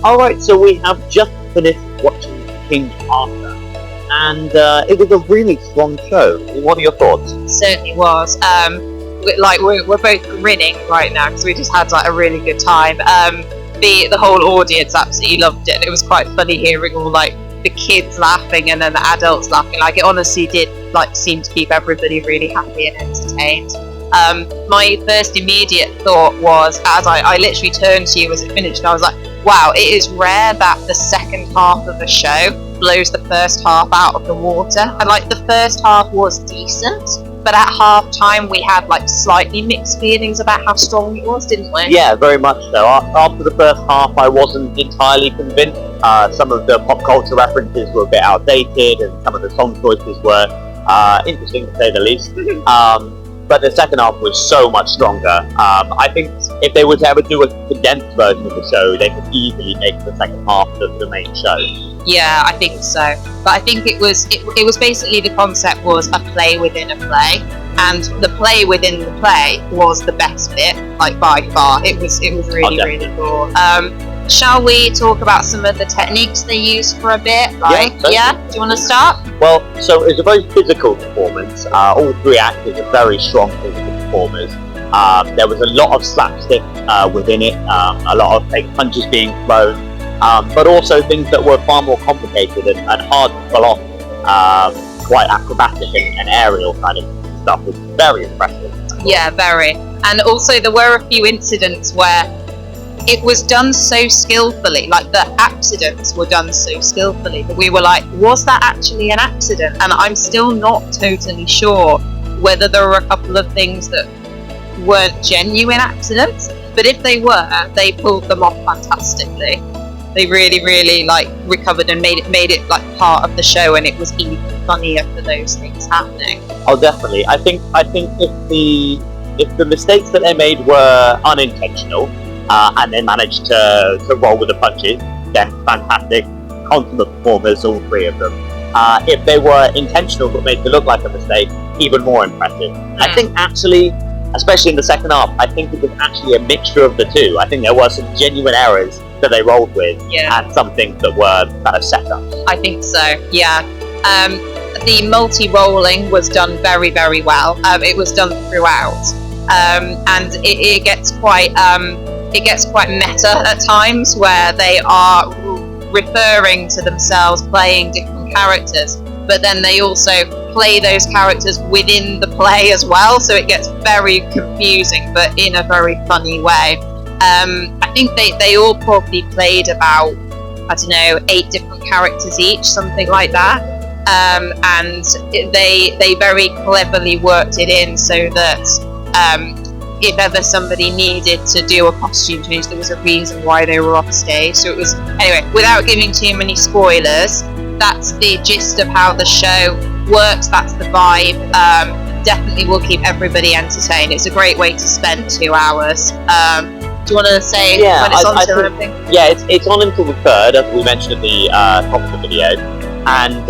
Alright, so we have just finished watching King Arthur, and it was a really strong show. What are your thoughts? Certainly was. We're both grinning right now because we just had like a really good time. The whole audience absolutely loved it. It was quite funny hearing all like the kids laughing and then the adults laughing. Like it honestly did like seem to keep everybody really happy and entertained. My first immediate thought was, as I literally turned to you as it finished, and I was like, wow, it is rare that the second half of a show blows the first half out of the water. And like the first half was decent, but at half time we had like slightly mixed feelings about how strong it was, didn't we? Yeah, very much so. After the first half, I wasn't entirely convinced. Some of the pop culture references were a bit outdated, and some of the song choices were interesting to say the least. But the second half was so much stronger. I think if they were to ever do a condensed version of the show, they could easily make the second half the main show. Yeah, I think so. But I think it was basically the concept was a play within a play, and the play within the play was the best bit, like by far. It was really really cool. Shall we talk about some of the techniques they used for a bit? Yeah? Do you want to start? Well, so it's a very physical performance. All three actors are very strong physical performers. There was a lot of slapstick within it, a lot of fake punches being thrown, but also things that were far more complicated and hard to pull off. Quite acrobatic and aerial kind of stuff was very impressive. Yeah, very. And also there were a few incidents where it was done so skillfully, like the accidents were done so skillfully that we were like, was that actually an accident? And I'm still not totally sure whether there were a couple of things that weren't genuine accidents, but if they were, they pulled them off fantastically. They really, really like recovered and made it like part of the show, and it was even funnier for those things happening. Oh, definitely. I think if the mistakes that they made were unintentional, and they managed to roll with the punches, then fantastic, consummate performers, all three of them. If they were intentional but made it look like a mistake, even more impressive. I think actually, especially in the second half, I think it was actually a mixture of the two. I think there were some genuine errors that they rolled with, and some things that were kind of set up. I think so, yeah. The multi-rolling was done very, very well. It was done throughout, and it gets quite meta at times, where they are referring to themselves playing different characters, but then they also play those characters within the play as well, so it gets very confusing, but in a very funny way. I think they all probably played about, I don't know, 8 different characters each, something like that, and they very cleverly worked it in so that if ever somebody needed to do a costume change, there was a reason why they were off stage. So it was, anyway, without giving too many spoilers, that's the gist of how the show works, that's the vibe. Definitely will keep everybody entertained. It's a great way to spend 2 hours. Do you want to say when it's on to anything? Yeah, it's on until the 3rd, as we mentioned at the top of the video. And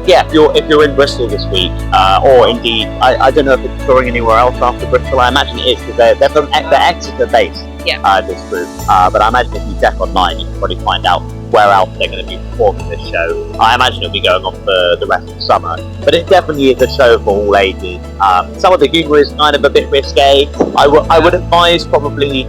if you're in Bristol this week, or indeed, I don't know if it's touring anywhere else after Bristol. I imagine it is, because they're Exeter based. This group. But I imagine if you check online, you can probably find out where else they're going to be performing this show. I imagine it'll be going on for the rest of the summer. But it definitely is a show for all ages. Some of the humour is kind of a bit risque. I would advise probably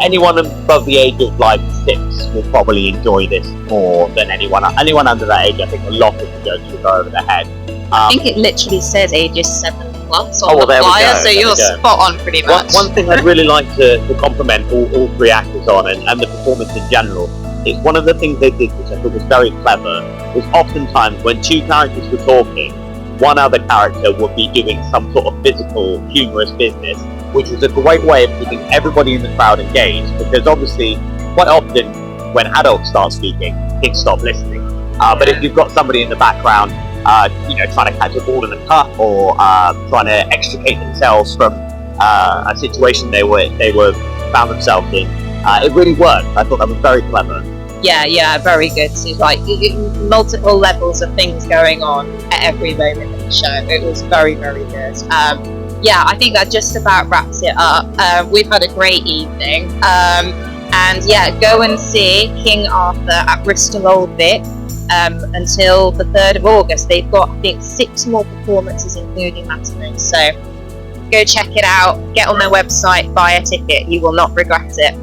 anyone above the age of like 6 will probably enjoy this more than anyone under that age. I think a lot of the jokes will go over their head. I think it literally says ages 7+ on the there flyer, so you're spot on pretty much. One thing I'd really like to compliment all three actors on, and the performance in general, is one of the things they did, which I thought was very clever, was oftentimes when 2 characters were talking, one other character would be doing some sort of physical, humorous business, which was a great way of keeping everybody in the crowd engaged, because obviously, quite often, when adults start speaking, kids stop listening. But if you've got somebody in the background, trying to catch a ball in a cup, or trying to extricate themselves from a situation they found themselves in, it really worked. I thought that was very clever. Yeah, very good. So like multiple levels of things going on at every moment of the show. It was very, very good. I think that just about wraps it up. We've had a great evening. And yeah, go and see King Arthur at Bristol Old Vic until the 3rd of August. They've got, I think, 6 more performances, including matinees. So go check it out, get on their website, buy a ticket. You will not regret it.